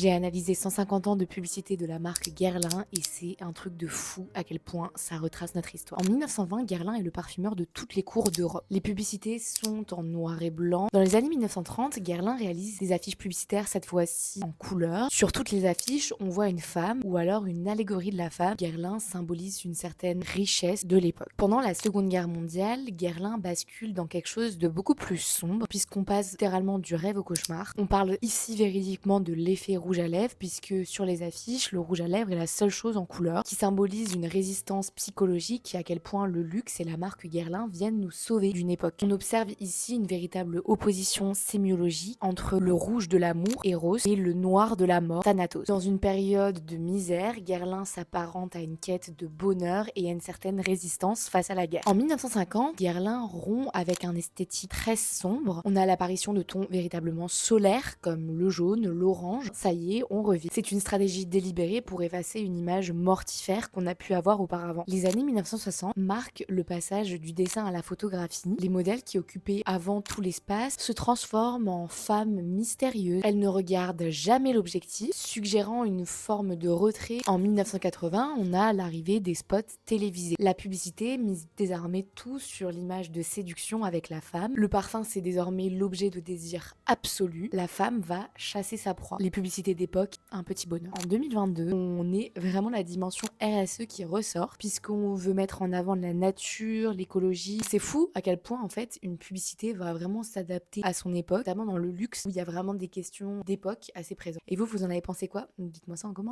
J'ai analysé 150 ans de publicité de la marque Guerlain et c'est un truc de fou à quel point ça retrace notre histoire. En 1920, Guerlain est le parfumeur de toutes les cours d'Europe. Les publicités sont en noir et blanc. Dans les années 1930, Guerlain réalise des affiches publicitaires, cette fois-ci en couleur. Sur toutes les affiches, on voit une femme ou alors une allégorie de la femme. Guerlain symbolise une certaine richesse de l'époque. Pendant la Seconde Guerre mondiale, Guerlain bascule dans quelque chose de beaucoup plus sombre puisqu'on passe littéralement du rêve au cauchemar. On parle ici véridiquement de l'effet rouge à lèvres puisque sur les affiches, le rouge à lèvres est la seule chose en couleur qui symbolise une résistance psychologique et à quel point le luxe et la marque Guerlain viennent nous sauver d'une époque. On observe ici une véritable opposition sémiologique entre le rouge de l'amour, Eros, et le noir de la mort, Thanatos. Dans une période de misère, Guerlain s'apparente à une quête de bonheur et à une certaine résistance face à la guerre. En 1950, Guerlain rompt avec un esthétique très sombre. On a l'apparition de tons véritablement solaires comme le jaune, l'orange. Ça y est, on revit. C'est une stratégie délibérée pour effacer une image mortifère qu'on a pu avoir auparavant. Les années 1960 marquent le passage du dessin à la photographie. Les modèles qui occupaient avant tout l'espace se transforment en femmes mystérieuses. Elles ne regardent jamais l'objectif, suggérant une forme de retrait. En 1980, on a l'arrivée des spots télévisés. La publicité mise désormais tout sur l'image de séduction avec la femme. Le parfum, c'est désormais l'objet de désir absolu. La femme va chasser sa proie. Les publicités d'époque, un petit bonheur. En 2022, on est vraiment la dimension RSE qui ressort, puisqu'on veut mettre en avant la nature, l'écologie. C'est fou à quel point, en fait, une publicité va vraiment s'adapter à son époque, notamment dans le luxe, où il y a vraiment des questions d'époque assez présentes. Et vous en avez pensé quoi? Dites-moi ça en commentaire.